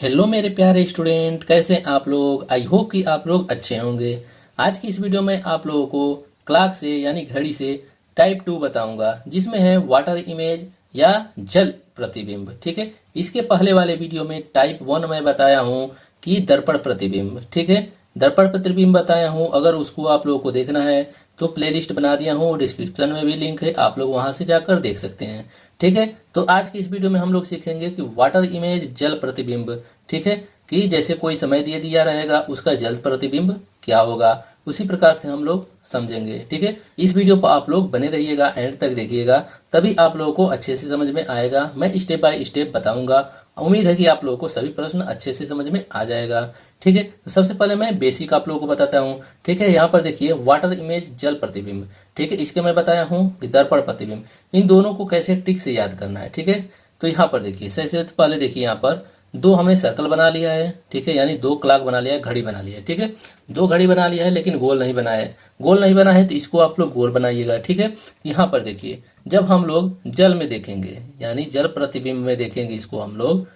Hello मेरे प्यारे student, कैसे हैं आप लोग। आई होप कि आप लोग अच्छे होंगे। आज की इस वीडियो में आप लोगों को क्लॉक से यानी घड़ी से टाइप 2 बताऊंगा, जिसमें है वाटर इमेज या जल प्रतिबिंब। ठीक है, इसके पहले वाले वीडियो में टाइप 1 में बताया हूँ कि दर्पण प्रतिबिंब। ठीक है, दर्पण प्रतिबिंब बताया हूँ। अगर उसको आप लोगों को देखना है तो प्लेलिस्ट बना दिया हूँ, डिस्क्रिप्शन में भी लिंक है, आप लोग वहाँ से जाकर देख सकते हैं। ठीक है, तो आज की इस वीडियो में हम लोग सीखेंगे कि वाटर इमेज जल प्रतिबिंब। ठीक है, कि जैसे कोई समय दे दिया रहेगा, उसका जल प्रतिबिंब क्या होगा, उसी प्रकार से हम लोग समझेंगे। ठीक है, इस वीडियो पर आप लोग बने रहिएगा, एंड तक देखिएगा, तभी आप लोगों को अच्छे से समझ में आएगा। मैं स्टेप बाय स्टेप बताऊंगा। उम्मीद है कि आप लोगों को सभी प्रश्न अच्छे से समझ में आ जाएगा। ठीक है, तो सबसे पहले मैं बेसिक आप लोगों को बताता हूँ। ठीक है, यहाँ पर देखिए वाटर इमेज जल प्रतिबिंब। ठीक है, इसके मैं बताया हूँ कि दर्पण प्रतिबिंब। इन दोनों को कैसे ट्रिक से याद करना है। ठीक है, तो यहाँ पर देखिए सबसे पहले देखिए यहाँ पर दो हमने सर्कल बना लिया है। ठीक है, यानी दो क्लॉक बना लिया है, घड़ी बना लिया है। ठीक है, दो घड़ी बना लिया है, लेकिन गोल नहीं बना है। गोल नहीं बना है तो इसको आप लोग गोल बनाइएगा। ठीक है, यहाँ पर देखिए जब हम लोग जल में देखेंगे यानी जल प्रतिबिंब में देखेंगे इसको हम लोग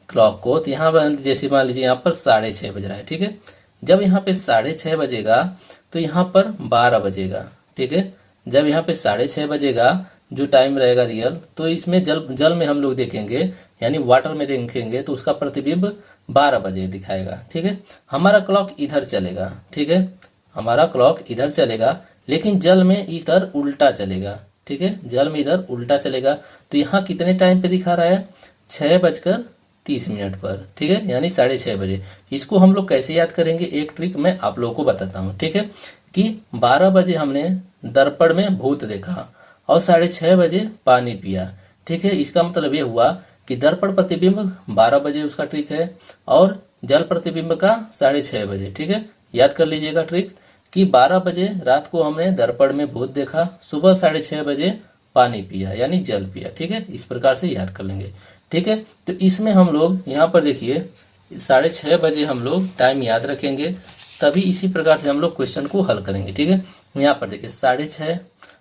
क्लॉक को, तो यहाँ पर जैसे मान लीजिए यहाँ पर 6:30 बज रहा है। ठीक है, जब यहाँ पे 6:30 बजेगा तो यहाँ पर 12 बजेगा। ठीक है, जब यहाँ पे 6:30 बजेगा जो टाइम रहेगा रियल, तो इसमें जल जल में हम लोग देखेंगे यानी वाटर में देखेंगे तो उसका प्रतिबिंब 12 बजे दिखाएगा। ठीक है, हमारा क्लॉक इधर चलेगा। ठीक है, हमारा क्लॉक इधर चलेगा, लेकिन जल में इधर उल्टा चलेगा। ठीक है, जल में इधर उल्टा चलेगा, तो यहाँ कितने टाइम पे दिखा रहा है, 6:30 पर। ठीक है, यानी 6:30 बजे। इसको हम लोग कैसे याद करेंगे, एक ट्रिक मैं आप लोगों को बताता हूँ। ठीक है, कि 12 बजे हमने दर्पण में भूत देखा और 6:30 बजे पानी पिया। ठीक है, इसका मतलब ये हुआ कि दर्पण प्रतिबिंब 12 बजे उसका ट्रिक है और जल प्रतिबिंब का 6:30 बजे। ठीक है, याद कर लीजिएगा ट्रिक कि 12 बजे रात को हमने दर्पण में भूत देखा, सुबह 6:30 बजे पानी पिया यानी जल पिया। ठीक है, इस प्रकार से याद कर लेंगे। ठीक है, तो इसमें हम लोग यहाँ पर देखिए 6:30 बजे हम लोग टाइम याद रखेंगे, तभी इसी प्रकार से हम लोग क्वेश्चन को हल करेंगे। ठीक है, यहाँ पर देखिए 6:30,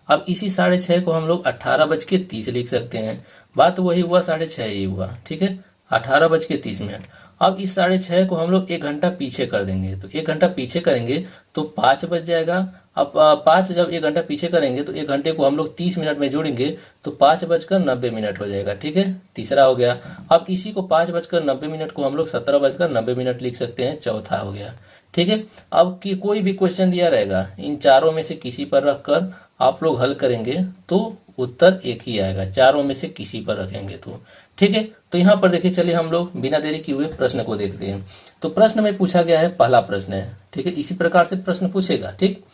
अब इसी 6:30 को हम लोग 18:30 लिख सकते हैं। बात वही हुआ, 6:30 ही हुआ। ठीक है, 18:30। अब इस 6:30 को हम लोग 1 घंटा पीछे कर देंगे, तो 1 घंटा पीछे करेंगे तो 5 बज जाएगा। अब 5 जब 1 घंटा पीछे करेंगे तो 1 घंटे को हम लोग 30 मिनट में जोड़ेंगे तो 5:90 हो जाएगा। ठीक है, तीसरा हो गया। अब इसी को 5:90 को हम लोग 17:90 लिख सकते हैं, चौथा हो गया। ठीक है, अब की कोई भी क्वेश्चन दिया रहेगा, इन चारों में से किसी पर रखकर आप लोग हल करेंगे तो उत्तर एक ही आएगा, चारों में से किसी पर रखेंगे तो। ठीक है, तो यहाँ पर देखिए चलिए हम लोग बिना देरी किए हुए प्रश्न को देखते हैं। तो प्रश्न में पूछा गया है, पहला प्रश्न है। ठीक है, इसी प्रकार से प्रश्न पूछेगा। ठीक,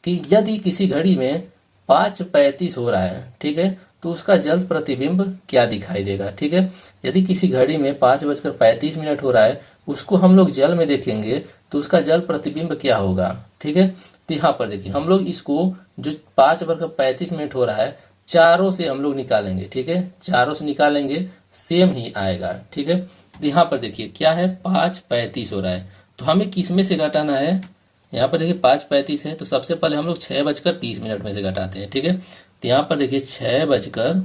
कि यदि किसी घड़ी में 5:35 हो रहा है, ठीक है, तो उसका जल प्रतिबिंब क्या दिखाई देगा। ठीक है, यदि किसी घड़ी में 5:35 हो रहा है, उसको हम लोग जल में देखेंगे तो उसका जल प्रतिबिंब क्या होगा। ठीक है, तो यहाँ पर देखिए हम लोग इसको जो 5:35 हो रहा है, चारों से हम लोग निकालेंगे। ठीक है, चारों से निकालेंगे सेम ही आएगा। ठीक है, तो यहाँ पर देखिए क्या है, 5:35 हो रहा है, तो हमें किस में से घटाना है। यहाँ पर देखिए 5:35 है, तो सबसे पहले हम लोग 6:30 में से घटाते हैं। ठीक है, तो यहाँ पर देखिए 6:30।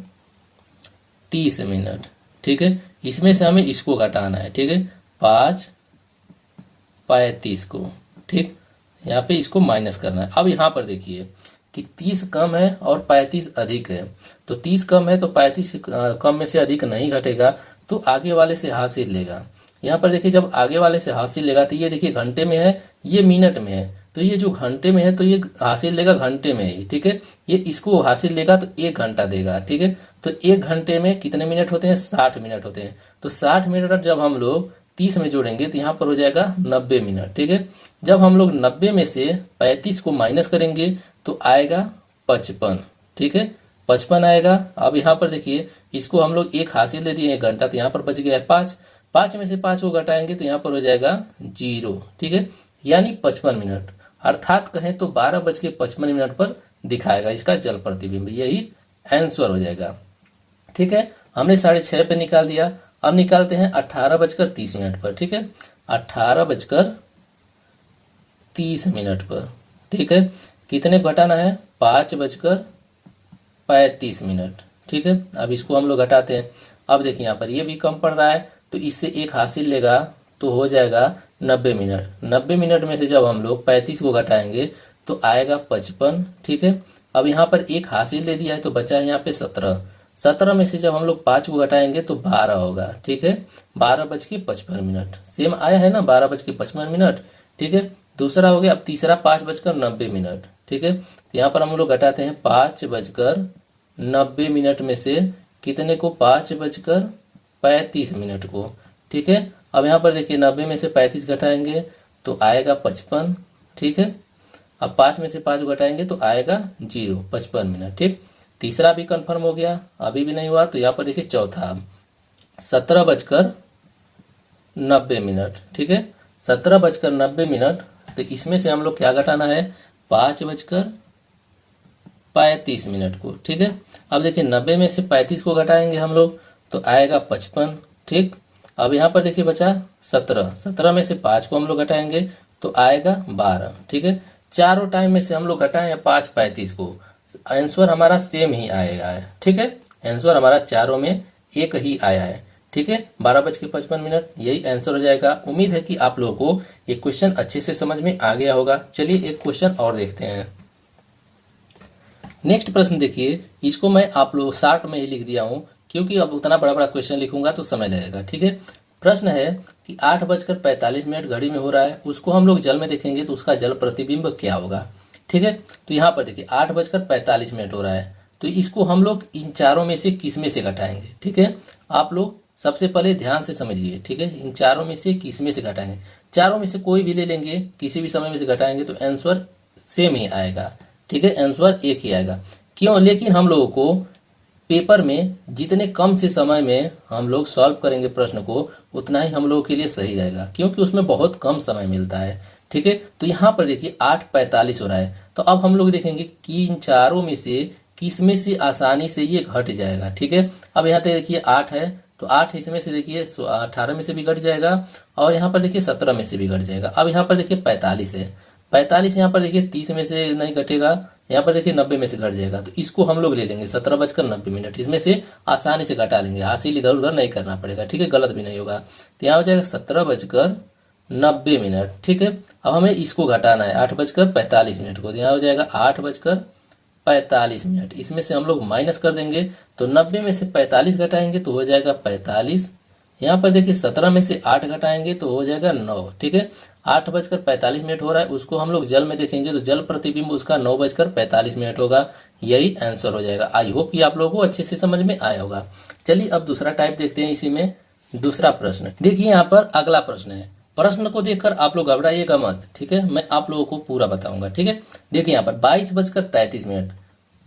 ठीक है, इसमें से हमें इसको घटाना है। ठीक है, 5:35 को। ठीक, यहाँ पे इसको माइनस करना है। अब यहाँ पर देखिए कि 30 कम है और 35 अधिक है, तो 30 कम है तो 35 कम में से अधिक नहीं घटेगा, तो आगे वाले से हासिल लेगा। यहाँ पर देखिए जब आगे वाले से हासिल लेगा तो ये देखिए घंटे में है, ये मिनट में है, तो ये जो घंटे में है तो ये हासिल लेगा घंटे में ही। ठीक है, ये इसको हासिल लेगा तो 1 घंटा देगा। ठीक है, तो 1 घंटे में कितने मिनट होते हैं, 60 मिनट होते हैं। तो 60 मिनट जब हम लोग 30 में जोड़ेंगे तो यहाँ पर हो जाएगा 90 मिनट। ठीक है, जब हम लोग 90 में से 35 को माइनस करेंगे तो आएगा 55। ठीक है, 55 आएगा। अब यहाँ पर देखिए इसको हम लोग 1 हासिल दे दिए 1 घंटा, तो यहाँ पर बच गया है 5। 5 में से 5 को घटाएंगे तो यहाँ पर हो जाएगा 0। ठीक है, यानी 55 मिनट, अर्थात कहें तो 12:55 पर दिखाएगा इसका जल प्रतिबिंब। यही आंसर हो जाएगा। ठीक है, हमने 6:30 पे निकाल दिया। अब निकालते हैं 18:30 पर। ठीक है, 18:30 पर। ठीक है, कितने घटाना है, 5:35। ठीक है, अब इसको हम लोग घटाते हैं। अब देखिए यहाँ पर ये भी कम पड़ रहा है तो इससे एक हासिल लेगा तो हो जाएगा 90 मिनट। 90 मिनट में से जब हम लोग 35 को घटाएंगे तो आएगा 55। ठीक है, अब यहाँ पर एक हासिल ले दिया है तो बचा है यहाँ पे 17। 17 में से जब हम लोग 5 को घटाएंगे तो 12 होगा। ठीक है, 12:55। सेम आया है ना, 12:55। ठीक है, दूसरा हो गया। अब तीसरा 5:90। ठीक है, तो यहाँ पर हम लोग घटाते हैं 5:90 में से कितने को, 5:35 को। ठीक है, अब यहाँ पर देखिए 90 में से 35 घटाएंगे तो आएगा 55। ठीक है, अब 5 में से 5 घटाएंगे तो आएगा 0, 55 मिनट। ठीक, तीसरा भी कंफर्म हो गया, अभी भी नहीं हुआ तो यहाँ पर देखिए चौथा 17:90। ठीक है, 17:90। तो इसमें से हम लोग क्या घटाना है, 5:35 को। ठीक है, अब देखिए 90 में से 35 को घटाएंगे हम लोग तो आएगा 55। ठीक, अब यहाँ पर देखिए बचा 17। 17 में से 5 को हम लोग घटाएंगे तो आएगा 12। ठीक है, चारों टाइम में से हम लोग घटाएं 5:35 को, आंसर हमारा सेम ही आएगा है। ठीक है, आंसर हमारा चारों में एक ही आया है। ठीक है, 12:55, यही आंसर हो जाएगा। उम्मीद है कि आप लोगों को ये क्वेश्चन अच्छे से समझ में आ गया होगा। चलिए एक क्वेश्चन और देखते हैं। नेक्स्ट प्रश्न देखिए, इसको मैं आप लोग शॉर्ट में ही लिख दिया हूँ क्योंकि अब उतना बड़ा बड़ा क्वेश्चन लिखूंगा तो समय लगेगा। ठीक है, प्रश्न है कि 8:45 घड़ी में हो रहा है, उसको हम लोग जल में देखेंगे तो उसका जल प्रतिबिंब क्या होगा। ठीक है, तो यहाँ पर देखिए 8:45 हो रहा है, तो इसको हम लोग इन चारों में से किस में से घटाएंगे। ठीक है, आप लोग सबसे पहले ध्यान से समझिए। ठीक है, इन चारों में से किस में से घटाएंगे, चारों में से कोई भी ले लेंगे, किसी भी समय में से घटाएंगे तो आंसर सेम ही आएगा। ठीक है, आंसर एक ही आएगा। क्यों, लेकिन हम लोगों को पेपर में जितने कम से समय में हम लोग सॉल्व करेंगे प्रश्न को उतना ही हम लोगों के लिए सही रहेगा, क्योंकि उसमें बहुत कम समय मिलता है। ठीक है, तो यहाँ पर देखिए 8:45 हो रहा है, तो अब हम लोग देखेंगे कि इन चारों में से किस में से आसानी से ये घट जाएगा। ठीक है, अब यहाँ तक देखिए 8 है तो 8 इसमें से देखिए 18 में से भी घट जाएगा, और यहाँ पर देखिए 17 में से भी घट जाएगा। अब यहाँ पर देखिए 45 है, 45 यहाँ पर देखिए 30 में से नहीं घटेगा, यहाँ पर देखिए 90 में से घट जाएगा, तो इसको हम लोग ले लेंगे 17:90। इसमें से आसानी से घटा लेंगे, हासिल इधर उधर नहीं करना पड़ेगा। ठीक है, गलत भी नहीं होगा, तो यहाँ हो जाएगा 17:90। ठीक है, अब हमें इसको घटाना है 8:45 को, तो यहाँ हो जाएगा 8:45। इसमें से हम लोग माइनस कर देंगे तो 90 में से 45 घटाएंगे तो हो जाएगा 45। यहाँ पर देखिए 17 में से 8 घटाएंगे तो हो जाएगा 9। ठीक है, 8:45 हो रहा है, उसको हम लोग जल में देखेंगे तो जल प्रतिबिंब उसका 9:45 होगा। यही आंसर हो जाएगा। आई होप कि आप लोगों को अच्छे से समझ में आया होगा। चलिए अब दूसरा टाइप देखते हैं। इसी में दूसरा प्रश्न देखिए, यहाँ पर अगला प्रश्न है। प्रश्न को देखकर आप लोग घबराइएगा मत। ठीक है, मैं आप लोगों को पूरा बताऊंगा। ठीक है, देखिए यहाँ पर 22:33।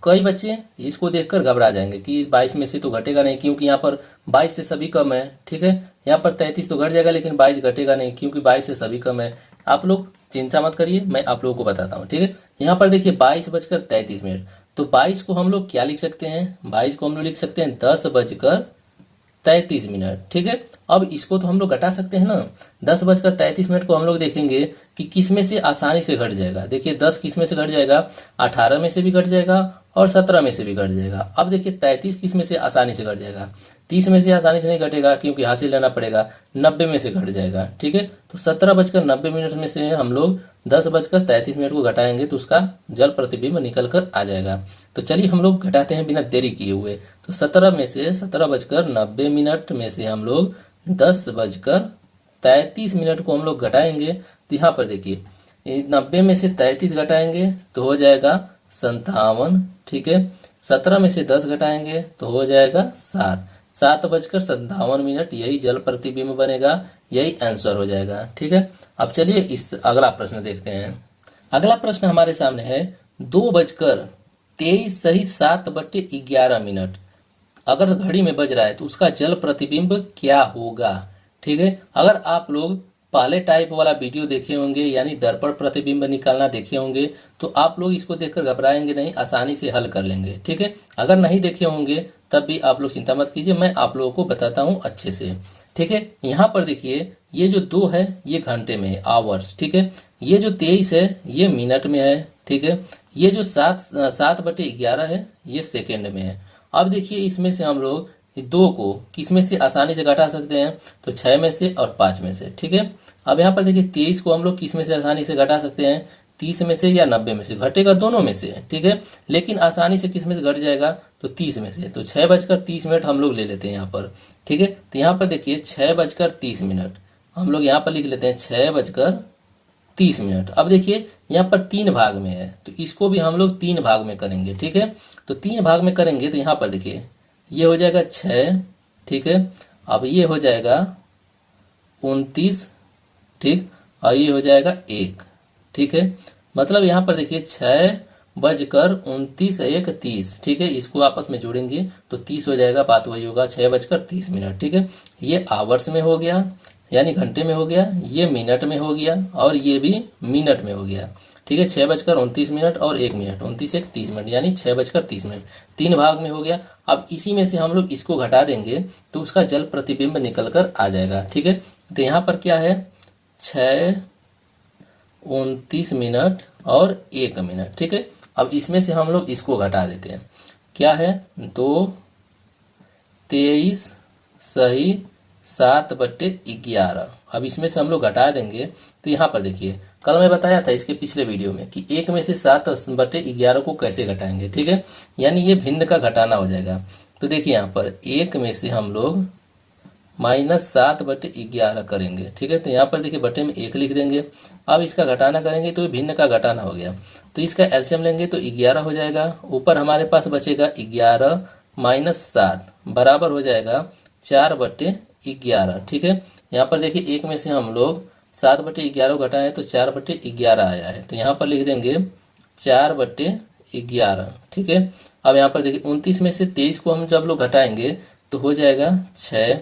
कई बच्चे इसको देखकर घबरा जाएंगे कि 22 में से तो घटेगा नहीं, क्योंकि यहाँ पर 22 से सभी कम है। ठीक है, यहाँ पर 33 तो घट जाएगा लेकिन 22 घटेगा नहीं, क्योंकि 22 से सभी कम है। आप लोग चिंता मत करिए, मैं आप लोगों को बताता हूँ। ठीक है, यहाँ पर देखिए 22:33, तो 22 को हम लोग क्या लिख सकते हैं, 22 को हम लोग लिख सकते हैं 10:33। ठीक है, अब इसको तो हम लोग घटा सकते हैं ना। 10:33 को हम लोग देखेंगे कि किस में से आसानी से घट जाएगा। देखिए 10 किस में से घट जाएगा, 18 में से भी घट जाएगा और 17 में से भी घट जाएगा। अब देखिए 33 किस में से आसानी से घट जाएगा, 30 में से आसानी से नहीं घटेगा क्योंकि हासिल लेना पड़ेगा, 90 में से घट जाएगा। ठीक है, तो 17:90 में से हम लोग 10:33 को घटाएंगे तो उसका जल प्रतिबिंब निकल कर आ जाएगा। तो चलिए हम लोग घटाते हैं बिना देरी किए हुए। तो 17:90 में से हम लोग 10:33 को हम लोग घटाएंगे, तो यहाँ पर देखिए 90 में से 33 घटाएंगे तो हो जाएगा 57। ठीक है, 17 में से 10 घटाएंगे तो हो जाएगा 7। 7:57, यही जल प्रतिबिंब बनेगा, यही आंसर हो जाएगा। ठीक है, अब चलिए इस अगला प्रश्न देखते हैं। अगला प्रश्न हमारे सामने है 2:23 सही 7/11। अगर घड़ी में बज रहा है तो उसका जल प्रतिबिंब क्या होगा। ठीक है, अगर आप लोग पहले टाइप वाला वीडियो देखे होंगे, यानी दर्पण प्रतिबिंब निकालना देखे होंगे, तो आप लोग इसको देखकर घबराएंगे नहीं, आसानी से हल कर लेंगे। ठीक है, अगर नहीं देखे होंगे तब भी आप लोग चिंता मत कीजिए, मैं आप लोगों को बताता हूँ अच्छे से। ठीक है, यहाँ पर देखिए ये जो 2 है ये घंटे में है, आवर्स। ठीक है, ये जो 23 है ये मिनट में है। ठीक है, ये जो 7/11 है ये सेकेंड में है। अब देखिए इसमें से हम लोग ये 2 को किस में से आसानी से घटा सकते हैं, तो 6 में से और 5 में से। ठीक है, अब यहाँ पर देखिए 23 को हम लोग किस में से आसानी से घटा सकते हैं, 30 में से या 90 में से। घटेगा दोनों में से, ठीक है, लेकिन आसानी से किस में से घट जाएगा, तो 30 में से। तो 6:30 हम लोग ले लेते हैं यहाँ पर। ठीक है, तो यहाँ पर देखिए 6:30 हम लोग यहाँ पर लिख लेते हैं 6:30। अब देखिए यहाँ पर 3 भाग में है, तो इसको भी हम लोग 3 भाग में करेंगे। ठीक है, तो 3 भाग में करेंगे तो यहाँ पर देखिए ये हो जाएगा 6, ठीक है, अब ये हो जाएगा 29, ठीक, और ये हो जाएगा 1। ठीक है, मतलब यहाँ पर देखिए 6:29 1 30। ठीक है, इसको आपस में जोड़ेंगे तो 30 हो जाएगा, बात वही होगा 6:30। ठीक है, ये आवर्स में हो गया यानी घंटे में हो गया, ये मिनट में हो गया और ये भी मिनट में हो गया। ठीक है, 6:29 और 1 मिनट, 29 1 30 यानी 6:30। 3 भाग में हो गया। अब इसी में से हम लोग इसको घटा देंगे तो उसका जल प्रतिबिंब निकल कर आ जाएगा। ठीक है, तो यहाँ पर क्या है 6:29 और 1 मिनट। ठीक है, अब इसमें से हम लोग इसको घटा देते हैं, क्या है 2 23 सही 7/11। अब इसमें से हम लोग घटा देंगे तो यहाँ पर देखिए कल मैं बताया था इसके पिछले वीडियो में कि 1 में से 7/11 को कैसे घटाएंगे। ठीक है, यानी ये भिन्न का घटाना हो जाएगा। तो देखिए यहाँ पर 1 में से हम लोग -7/11 करेंगे। ठीक है, तो यहाँ पर देखिए बटे में 1 लिख देंगे। अब इसका घटाना करेंगे तो भिन्न का घटाना हो गया, तो इसका एलसीएम लेंगे तो 11 हो जाएगा। ऊपर हमारे पास बचेगा 11 - 7 बराबर हो जाएगा 4/11। ठीक है, यहाँ पर देखिए 1 में से हम लोग 7/11 घटाएं तो 4/11 आया है, तो यहाँ पर लिख देंगे 4/11। ठीक है, अब यहाँ पर देखिए 29 में से 23 को हम जब लोग घटाएंगे तो हो जाएगा 6।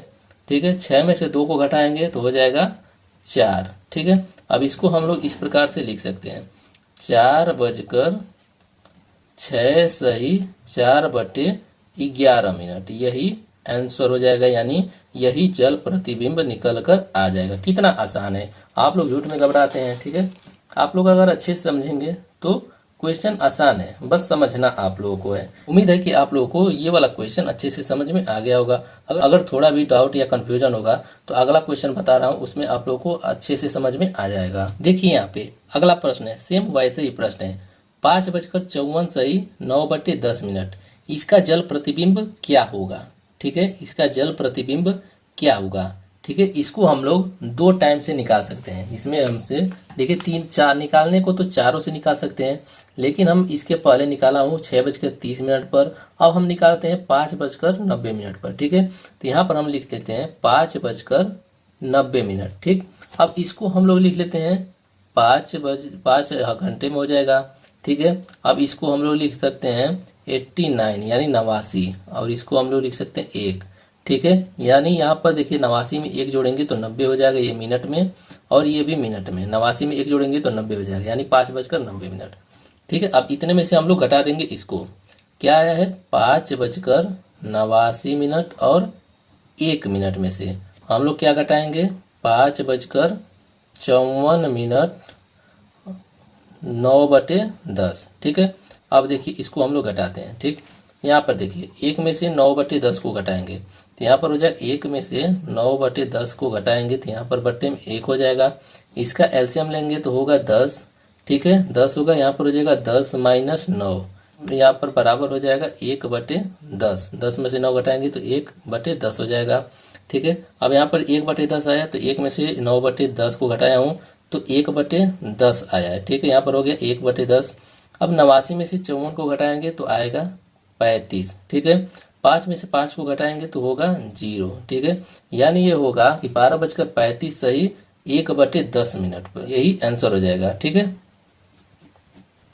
ठीक है, 6 में से 2 को घटाएंगे तो हो जाएगा 4। ठीक है, अब इसको हम लोग इस प्रकार से लिख सकते हैं 4:06 सही 4/11। यही आंसर हो जाएगा, यानी यही जल प्रतिबिंब निकल कर आ जाएगा। कितना आसान है, आप लोग झूठ में घबराते हैं। ठीक है, आप लोग अगर अच्छे से समझेंगे तो क्वेश्चन आसान है, बस समझना आप लोगों को है। उम्मीद है कि आप लोगों को ये वाला क्वेश्चन अच्छे से समझ में आ गया होगा। अगर थोड़ा भी डाउट या कंफ्यूजन होगा तो अगला क्वेश्चन बता रहा हूँ, उसमें आप लोगों को अच्छे से समझ में आ जाएगा। देखिए यहाँ पे अगला प्रश्न है, सेम वैसे ही प्रश्न है, 5:54 सही 9/10। इसका जल प्रतिबिंब क्या होगा। ठीक है, इसका जल प्रतिबिंब क्या होगा। ठीक है, इसको हम लोग 2 टाइम से निकाल सकते हैं। इसमें हमसे देखिए 3 4 निकालने को तो चारों से निकाल सकते हैं, लेकिन हम इसके पहले निकाला हूँ 6:30 पर। अब हम निकालते हैं 5:90 पर। ठीक है, तो यहाँ पर हम लिख देते हैं 5:90। ठीक, अब इसको हम लोग लिख लेते हैं 5 घंटे में हो जाएगा। ठीक है, अब इसको हम लोग लिख सकते हैं 89 यानी 89, और इसको हम लोग लिख सकते हैं 1। ठीक है, यानी यहाँ पर देखिए 89 में 1 जोड़ेंगे तो 90 हो जाएगा, ये मिनट में, और ये भी मिनट में। 89 में 1 जोड़ेंगे तो 90 हो जाएगा, यानी 5:90। ठीक है, अब इतने में से हम लोग घटा देंगे इसको, क्या आया है 5:89 और 1 मिनट में से हम लोग क्या घटाएंगे 5:54 9/10। ठीक है, अब देखिए इसको हम लोग घटाते हैं। ठीक, यहाँ पर देखिए 1 में से 9/10 को घटाएंगे तो यहाँ पर हो जाएगा 1 में से 9/10 को घटाएंगे तो यहाँ पर बट्टे में 1 हो जाएगा। इसका एलसीएम लेंगे तो होगा 10। ठीक है, 10 होगा, यहाँ पर हो जाएगा 10 - 9, यहाँ पर बराबर हो जाएगा 1/10। 10 में से 9 घटाएंगे तो 1/10 हो जाएगा। ठीक है, अब यहाँ पर 1/10 आया तो 1 में से 9/10 को घटाया हूँ तो 1/10 आया है। ठीक है, यहाँ पर हो गया 1/10। अब 89 में से 54 को घटाएंगे तो आएगा 35। ठीक है, 5 में से 5 को घटाएंगे तो होगा 0। ठीक है, यानी ये होगा कि 12:35 सही 1/10 पर, यही आंसर हो जाएगा। ठीक है,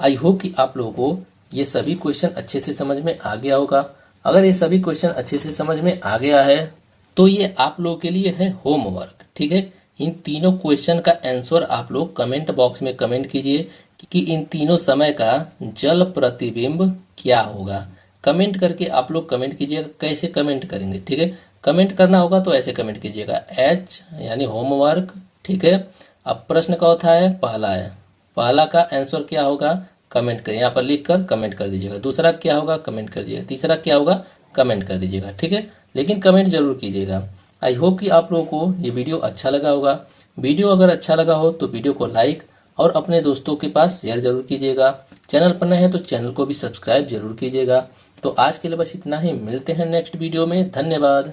आई होप कि आप लोगों को ये सभी क्वेश्चन अच्छे से समझ में आ गया होगा। अगर ये सभी क्वेश्चन अच्छे से समझ में आ गया है तो ये आप लोगों के लिए है होमवर्क। ठीक है, इन तीनों क्वेश्चन का आंसर आप लोग कमेंट बॉक्स में कमेंट कीजिए कि इन तीनों समय का जल प्रतिबिंब क्या होगा। कमेंट करके आप लोग कमेंट कीजिएगा। कैसे कमेंट करेंगे, ठीक है, कमेंट करना होगा तो ऐसे कमेंट कीजिएगा H यानी होमवर्क। ठीक है, अब प्रश्न का है पहला है, पहला का आंसर क्या होगा कमेंट कर, यहाँ पर लिख कर कमेंट कर दीजिएगा। दूसरा क्या होगा कमेंट कर दीजिएगा। तीसरा क्या होगा कमेंट कर दीजिएगा। ठीक है, लेकिन कमेंट जरूर कीजिएगा। आई होप कि आप लोगों को ये वीडियो अच्छा लगा होगा। वीडियो अगर अच्छा लगा हो तो वीडियो को लाइक और अपने दोस्तों के पास शेयर जरूर कीजिएगा। चैनल पर नए हैं तो चैनल को भी सब्सक्राइब जरूर कीजिएगा। तो आज के लिए बस इतना ही, मिलते हैं नेक्स्ट वीडियो में। धन्यवाद।